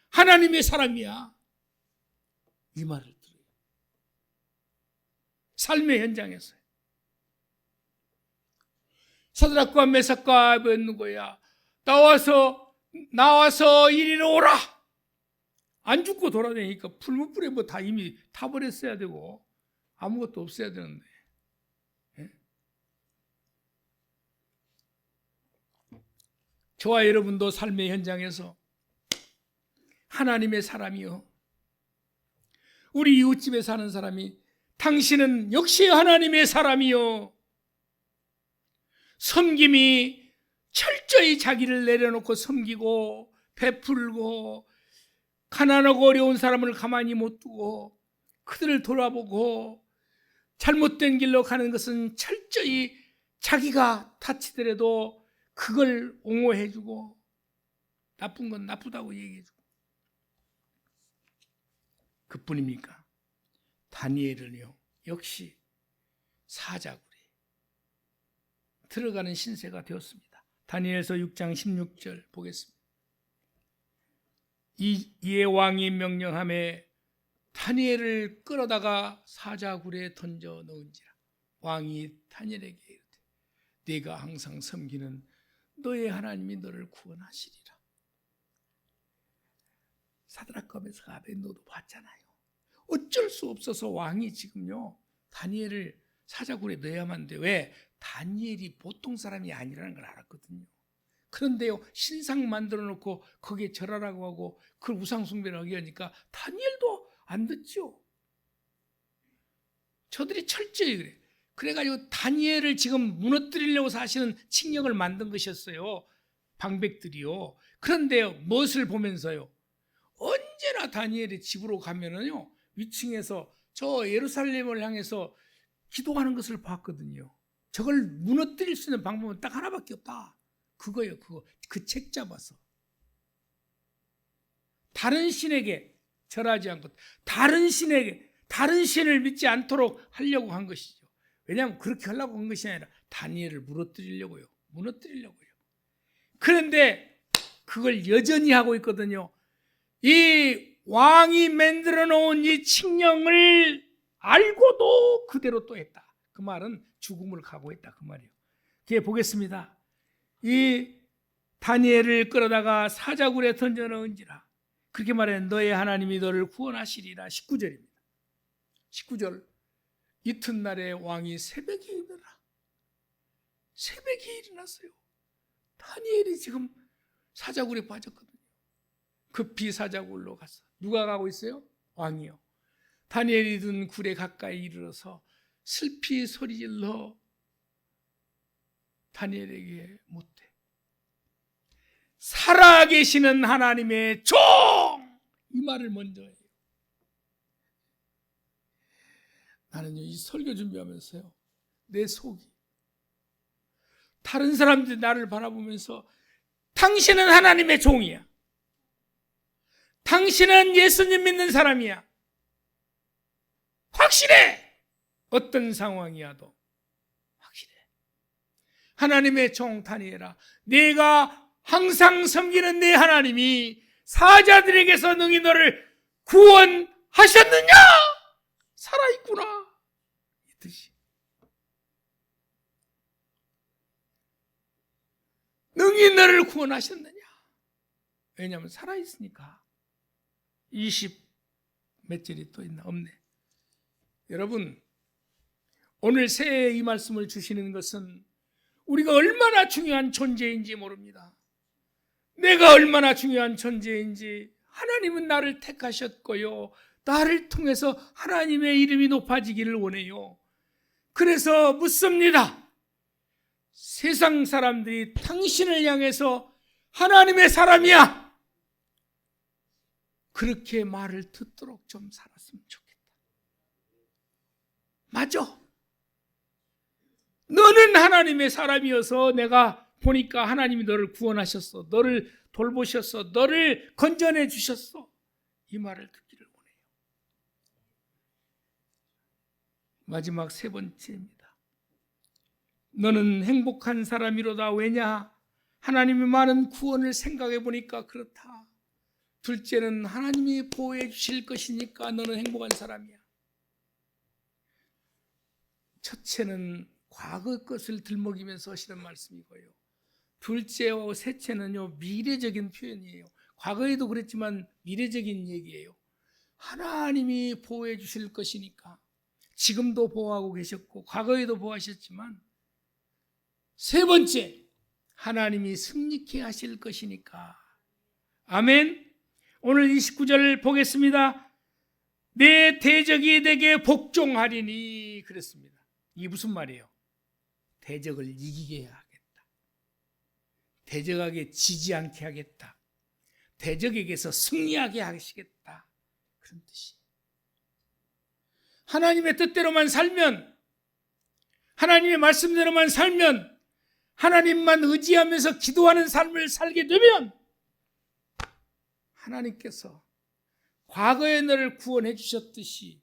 하나님의 사람이야 이 말을 들어요. 삶의 현장에서요. 사드락과 메삭과 아벤느고야 나와서 이리로 오라. 안 죽고 돌아다니니까 풀무불에 뭐 다 이미 타버렸어야 되고 아무것도 없어야 되는데 저와 여러분도 삶의 현장에서 하나님의 사람이요 우리 이웃집에 사는 사람이 당신은 역시 하나님의 사람이요 섬김이 철저히 자기를 내려놓고 섬기고 베풀고 가난하고 어려운 사람을 가만히 못 두고 그들을 돌아보고 잘못된 길로 가는 것은 철저히 자기가 다치더라도 그걸 옹호해주고 나쁜 건 나쁘다고 얘기해주고. 그뿐입니까? 다니엘은요 역시 사자굴에 들어가는 신세가 되었습니다. 다니엘서 6장 16절 보겠습니다. 이에 왕이 명령하매 다니엘을 끌어다가 사자굴에 던져 넣은지라. 왕이 다니엘에게 이르되 네가 항상 섬기는 너의 하나님이 너를 구원하시리라. 사드락과 메삭과 아벳노고도 봤잖아요. 어쩔 수 없어서 왕이 지금요 다니엘을 사자굴에 넣어야만 돼. 왜? 다니엘이 보통 사람이 아니라는 걸 알았거든요. 그런데요 신상 만들어 놓고 거기에 절하라고 하고 그 우상 숭배를 하게 하니까 다니엘도 안 듣죠. 저들이 철저히 그래. 그래가지고 다니엘을 지금 무너뜨리려고 사실은 칙령을 만든 것이었어요. 방백들이요. 그런데요 무엇을 보면서요? 언제나 다니엘의 집으로 가면은요 위층에서 저 예루살렘을 향해서 기도하는 것을 봤거든요. 저걸 무너뜨릴 수 있는 방법은 딱 하나밖에 없다. 그거예요. 그거. 그 책 잡아서 다른 신에게 절하지 않고 다른 신에게 다른 신을 믿지 않도록 하려고 한 것이죠. 왜냐하면 그렇게 하려고 한 것이 아니라 다니엘을 무너뜨리려고요. 무너뜨리려고요. 그런데 그걸 여전히 하고 있거든요. 이 왕이 만들어 놓은 이 칙령을 알고도 그대로 또 했다. 그 말은 죽음을 각오했다 그 말이에요. 그게 보겠습니다. 이 다니엘을 끌어다가 사자굴에 던져 넣은지라. 그렇게 말해 너의 하나님이 너를 구원하시리라. 19절입니다. 19절 이튿날에 왕이 새벽에 일어나. 새벽에 일어났어요. 다니엘이 지금 사자굴에 빠졌거든요. 급히 사자굴로 갔어. 누가 가고 있어요? 왕이요. 다니엘이 든 굴에 가까이 이르러서 슬피 소리질러 다니엘에게 묻되 살아계시는 하나님의 종! 이 말을 먼저 해요. 나는요 이 설교 준비하면서요 내 속이 다른 사람들이 나를 바라보면서 당신은 하나님의 종이야. 당신은 예수님 믿는 사람이야. 확실해. 어떤 상황이어도 확실해. 하나님의 종 다니엘아, 네가 항상 섬기는 내 하나님이 사자들에게서 능히 너를 구원하셨느냐? 살아있구나. 이 뜻이. 능히 너를 구원하셨느냐? 왜냐하면 살아있으니까. 20 몇 절이 또 있나? 없네. 여러분, 오늘 새해 이 말씀을 주시는 것은 우리가 얼마나 중요한 존재인지 모릅니다. 내가 얼마나 중요한 존재인지 하나님은 나를 택하셨고요. 나를 통해서 하나님의 이름이 높아지기를 원해요. 그래서 묻습니다. 세상 사람들이 당신을 향해서 하나님의 사람이야. 그렇게 말을 듣도록 좀 살았으면 좋겠다. 맞아. 너는 하나님의 사람이어서 내가 보니까 하나님이 너를 구원하셨어. 너를 돌보셨어. 너를 건져내 주셨어. 이 말을 듣기를 원해요. 마지막 세 번째입니다. 너는 행복한 사람이로다. 왜냐? 하나님의 많은 구원을 생각해 보니까 그렇다. 둘째는 하나님이 보호해 주실 것이니까 너는 행복한 사람이야. 첫째는 과거 것을 들먹이면서 하시는 말씀이고요. 둘째와 셋째는요 미래적인 표현이에요. 과거에도 그랬지만 미래적인 얘기예요. 하나님이 보호해 주실 것이니까. 지금도 보호하고 계셨고 과거에도 보호하셨지만 세 번째, 하나님이 승리케 하실 것이니까. 아멘. 오늘 29절 보겠습니다. 내 대적이 내게 복종하리니 그랬습니다. 이게 무슨 말이에요? 대적을 이기게 하겠다. 대적에게 지지 않게 하겠다. 대적에게서 승리하게 하시겠다. 그런 뜻이. 하나님의 뜻대로만 살면, 하나님의 말씀대로만 살면, 하나님만 의지하면서 기도하는 삶을 살게 되면 하나님께서 과거에 너를 구원해 주셨듯이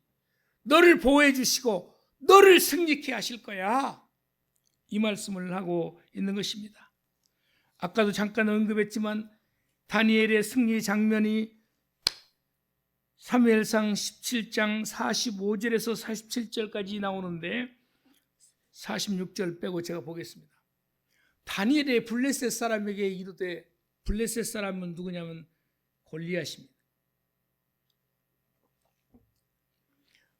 너를 보호해 주시고 너를 승리케 하실 거야. 이 말씀을 하고 있는 것입니다. 아까도 잠깐 언급했지만 다니엘의 승리 장면이 사무엘상 17장 45절에서 47절까지 나오는데 46절 빼고 제가 보겠습니다. 다니엘의 블레셋 사람에게 이르되, 블레셋 사람은 누구냐면 골리앗입니다.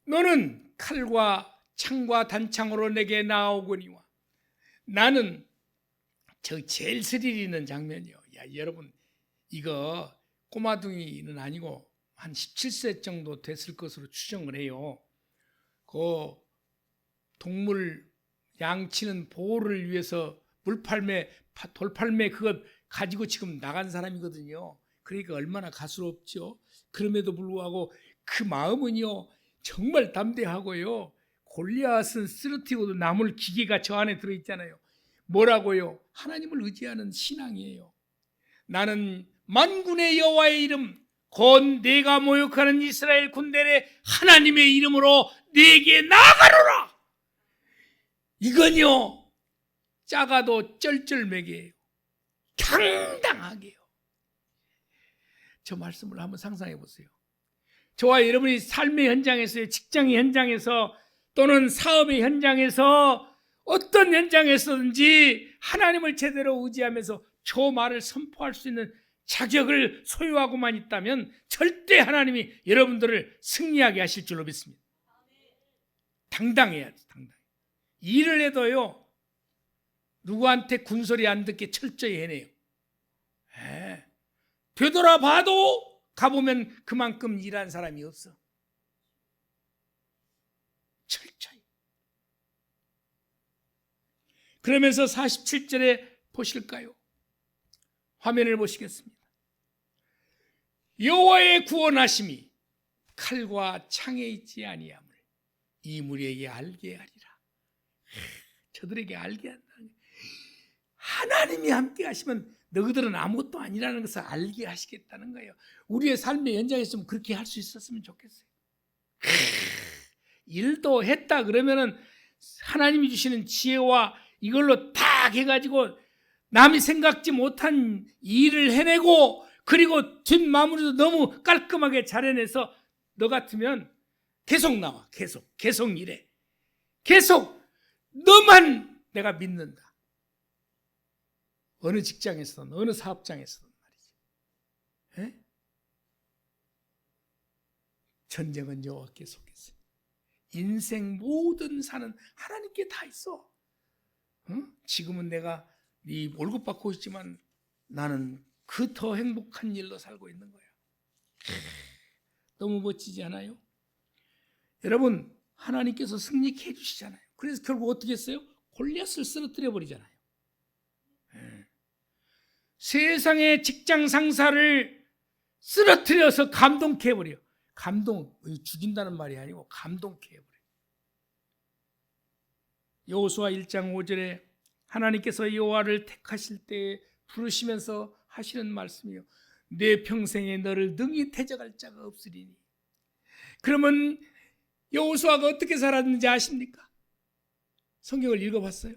너는 칼과 창과 단창으로 내게 나아오거니와, 나는 저 제일 스릴 있는 장면이요. 야, 여러분, 이거 꼬마둥이는 아니고 한 17세 정도 됐을 것으로 추정을 해요. 그 동물 양치는 보호를 위해서 물팔매, 돌팔매 그거 가지고 지금 나간 사람이거든요. 그러니까 얼마나 가스롭죠. 그럼에도 불구하고 그 마음은요 정말 담대하고요. 골리앗은 쓰러뜨리고도 남을 기계가 저 안에 들어있잖아요. 뭐라고요? 하나님을 의지하는 신앙이에요. 나는 만군의 여호와의 이름, 곧 내가 모욕하는 이스라엘 군대의 하나님의 이름으로 내게 나아가노라. 이건요 작아도 쩔쩔매게요. 당당하게요. 저 말씀을 한번 상상해 보세요. 저와 여러분이 삶의 현장에서요, 직장의 현장에서 또는 사업의 현장에서 어떤 현장에서든지 하나님을 제대로 의지하면서 저 말을 선포할 수 있는 자격을 소유하고만 있다면 절대 하나님이 여러분들을 승리하게 하실 줄로 믿습니다. 당당해야 돼, 당당해. 일을 해도요 누구한테 군소리 안 듣게 철저히 해내요. 되돌아봐도 가보면 그만큼 일한 사람이 없어. 철저히. 그러면서 47절에 보실까요? 화면을 보시겠습니다. 여호와의 구원하심이 칼과 창에 있지 아니함을 이 무리에게 알게 하리라. 저들에게 알게 한다는, 하나님이 함께 하시면 너희들은 아무것도 아니라는 것을 알게 하시겠다는 거예요. 우리의 삶의 현장에서 그렇게 할 수 있었으면 좋겠어요. 일도 했다 그러면은 하나님이 주시는 지혜와 이걸로 딱 해가지고 남이 생각지 못한 일을 해내고, 그리고 뒷마무리도 너무 깔끔하게 잘 해내서 너 같으면 계속 나와. 계속 일해. 계속 너만 내가 믿는다. 어느 직장에서든 어느 사업장에서든 말이지. 전쟁은 여호와께 속했어요. 인생 모든 산은 하나님께 다 있어. 지금은 내가 네 월급 받고 있지만 나는 그 더 행복한 일로 살고 있는 거야. 너무 멋지지 않아요? 여러분, 하나님께서 승리케 해주시잖아요. 그래서 결국 어떻게 했어요? 골리앗을 쓰러뜨려 버리잖아요. 세상의 직장 상사를 쓰러뜨려서 감동케 해버려. 죽인다는 말이 아니고 감동케 해버려. 여호수아 1장 5절에 하나님께서 여호와를 택하실 때 부르시면서 하시는 말씀이요, 내 평생에 너를 능히 대적할 자가 없으리니. 그러면 여호수아가 어떻게 살았는지 아십니까? 성경을 읽어봤어요?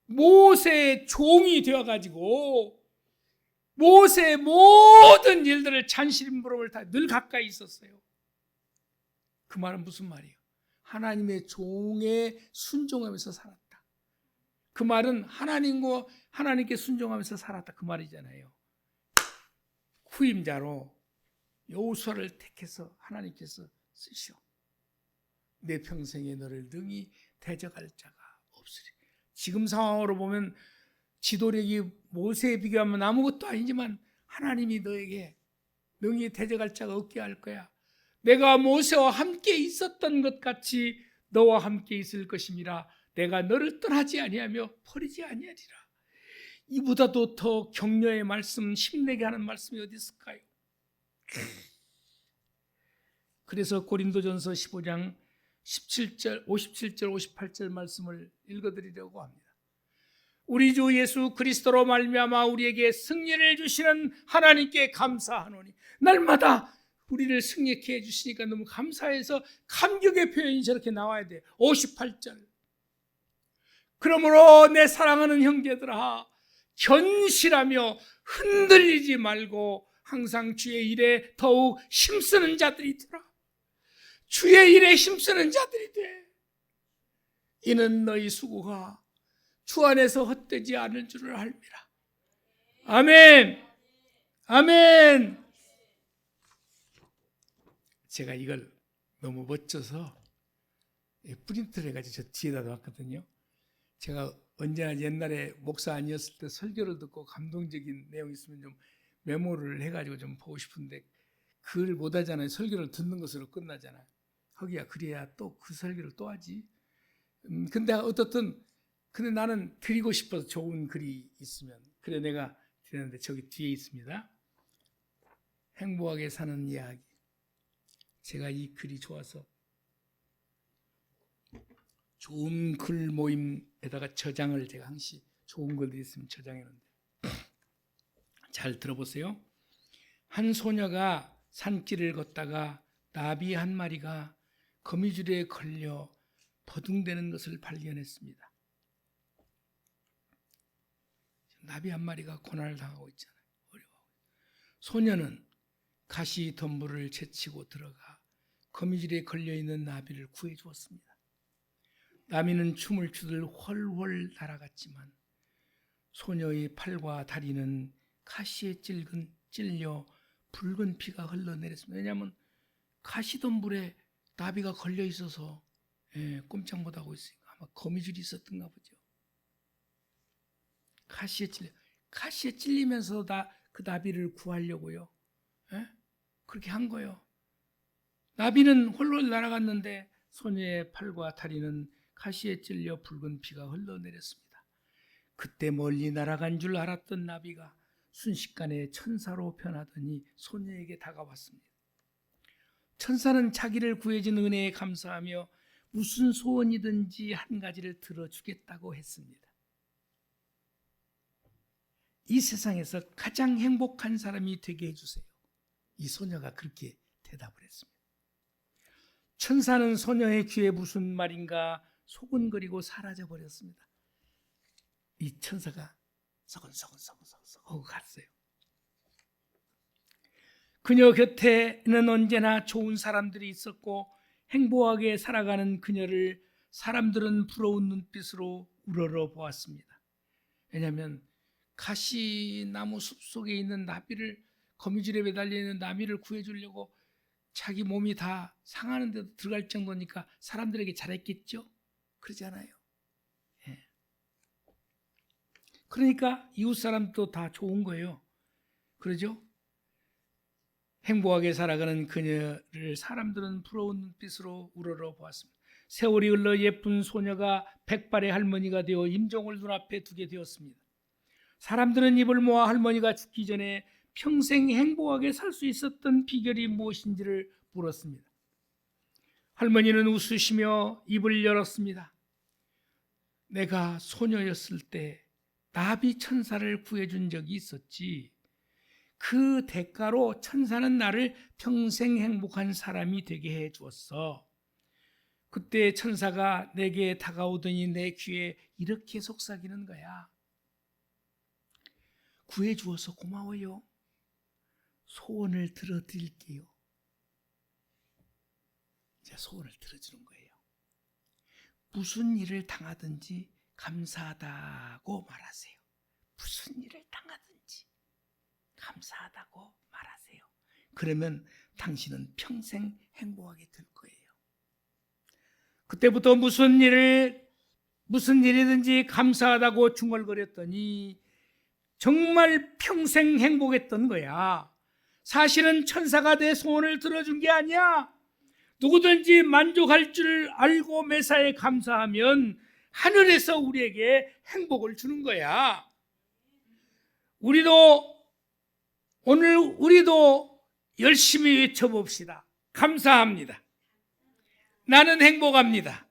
모세의 종이 되어가지고 모세의 모든 일들을 잔시림부름을 다 늘 가까이 있었어요. 그 말은 무슨 말이에요? 하나님의 종에 순종하면서 살았다. 그 말은 하나님께 순종하면서 살았다 그 말이잖아요. 후임자로 여호수아를 택해서 하나님께서 쓰시오. 내 평생에 너를 능히 대적할 자가 없으리. 지금 상황으로 보면 지도력이 모세에 비교하면 아무것도 아니지만 하나님이 너에게 능히 대적할 자가 없게 할 거야. 내가 모세와 함께 있었던 것 같이 너와 함께 있을 것임이라. 내가 너를 떠나지 아니하며 버리지 아니하리라. 이보다도 더 격려의 말씀, 힘내게 하는 말씀이 어디 있을까요? 그래서 고린도전서 15장 17절, 57절, 58절 말씀을 읽어드리려고 합니다. 우리 주 예수 그리스도로 말미암아 우리에게 승리를 주시는 하나님께 감사하노니, 날마다 우리를 승리케 해주시니까 너무 감사해서 감격의 표현이 저렇게 나와야 돼요. 58절, 그러므로 내 사랑하는 형제들아, 견실하며 흔들리지 말고 항상 주의 일에 더욱 힘쓰는 자들이 되라. 주의 일에 힘쓰는 자들이 돼. 이는 너희 수고가 주 안에서 헛되지 않을 줄을 알미라. 아멘. 아멘. 제가 이걸 너무 멋져서 프린트를 해가지고 저 뒤에다 놨거든요. 제가 언제나 옛날에 목사 아니었을 때 설교를 듣고 감동적인 내용이 있으면 좀 메모를 해가지고 좀 보고 싶은데 그걸 못 하잖아요. 설교를 듣는 것으로 끝나잖아요. 거기야 그래야 또 그 설교를 또 하지. 근데 어떻든 근데 나는 드리고 싶어서 좋은 글이 있으면 그래 내가 드렸는데 저기 뒤에 있습니다. 행복하게 사는 이야기. 제가 이 글이 좋아서 좋은 글 모임에다가 저장을 제가 항시 좋은 글들이 있으면 저장해놓는데 잘 들어보세요. 한 소녀가 산길을 걷다가 나비 한 마리가 거미줄에 걸려 버둥대는 것을 발견했습니다. 나비 한 마리가 고난을 당하고 있잖아요. 어려워하고. 소녀는 가시 덤불을 제치고 들어가 거미줄에 걸려있는 나비를 구해 주었습니다. 나비는 춤을 추듯 훨훨 날아갔지만 소녀의 팔과 다리는 가시에 찔려 붉은 피가 흘러내렸습니다. 왜냐하면 가시덤불에 나비가 걸려 있어서 꼼짝 못하고 있으니까 아마 거미줄이 있었던가 보죠. 가시에 찔리면서 그 나비를 구하려고요. 그렇게 한 거예요. 나비는 홀로 날아갔는데 소녀의 팔과 다리는 가시에 찔려 붉은 피가 흘러내렸습니다. 그때 멀리 날아간 줄 알았던 나비가 순식간에 천사로 변하더니 소녀에게 다가왔습니다. 천사는 자기를 구해준 은혜에 감사하며 무슨 소원이든지 한 가지를 들어주겠다고 했습니다. 이 세상에서 가장 행복한 사람이 되게 해주세요. 이 소녀가 그렇게 대답을 했습니다. 천사는 소녀의 귀에 무슨 말인가 소곤거리고 사라져버렸습니다. 이 천사가 서근서근 하고 갔어요. 그녀 곁에는 언제나 좋은 사람들이 있었고 행복하게 살아가는 그녀를 사람들은 부러운 눈빛으로 우러러 보았습니다. 왜냐하면 가시나무 숲속에 있는 나비를, 거미줄에 매달려 있는 나비를 구해주려고 자기 몸이 다 상하는 데도 들어갈 정도니까 사람들에게 잘했겠죠? 그러지 않아요. 그러니까 이웃 사람도 다 좋은 거예요. 그러죠? 행복하게 살아가는 그녀를 사람들은 부러운 눈빛으로 우러러 보았습니다. 세월이 흘러 예쁜 소녀가 백발의 할머니가 되어 임종을 눈앞에 두게 되었습니다. 사람들은 입을 모아 할머니가 죽기 전에 평생 행복하게 살 수 있었던 비결이 무엇인지를 물었습니다. 할머니는 웃으시며 입을 열었습니다. 내가 소녀였을 때 나비 천사를 구해준 적이 있었지. 그 대가로 천사는 나를 평생 행복한 사람이 되게 해주었어. 그때 천사가 내게 다가오더니 내 귀에 이렇게 속삭이는 거야. 구해주어서 고마워요. 소원을 들어드릴게요. 이제 소원을 들어주는 거예요. 무슨 일을 당하든지 감사하다고 말하세요. 무슨 일을 당하든지 감사하다고 말하세요. 그러면 당신은 평생 행복하게 될 거예요. 그때부터 무슨 일이든지 감사하다고 중얼거렸더니 정말 평생 행복했던 거야. 사실은 천사가 내 소원을 들어준 게 아니야. 누구든지 만족할 줄 알고 매사에 감사하면 하늘에서 우리에게 행복을 주는 거야. 우리도 열심히 외쳐봅시다. 감사합니다. 나는 행복합니다.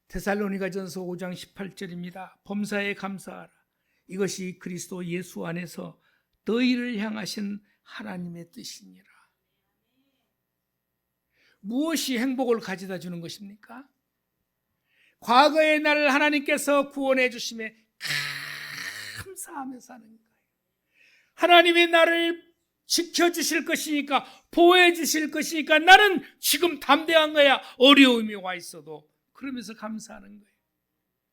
데살로니가전서 5장 18절입니다. 범사에 감사하라. 이것이 그리스도 예수 안에서 너희를 향하신 하나님의 뜻이니라. 무엇이 행복을 가져다 주는 것입니까? 과거의 나를 하나님께서 구원해 주심에 감사하며 사는 거예요. 하나님이 나를 지켜주실 것이니까, 보호해 주실 것이니까 나는 지금 담대한 거야. 어려움이 와 있어도 그러면서 감사하는 거예요.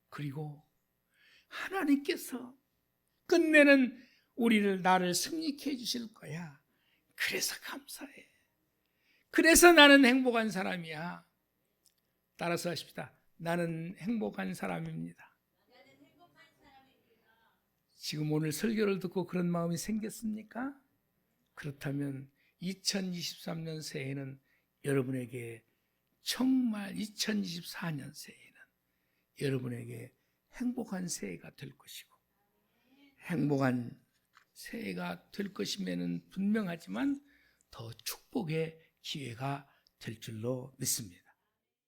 그리고 하나님께서 끝내는 나를 승리케 해 주실 거야. 그래서 감사해. 그래서 나는 행복한 사람이야. 따라서 하십시다. 나는 행복한 사람입니다. 지금 오늘 설교를 듣고 그런 마음이 생겼습니까? 그렇다면 2023년 새해는 여러분에게, 정말 2024년 새해는 여러분에게 행복한 새해가 될 것이고, 행복한 새해가 될 것이면은 분명하지만 더 축복의 기회가 될 줄로 믿습니다.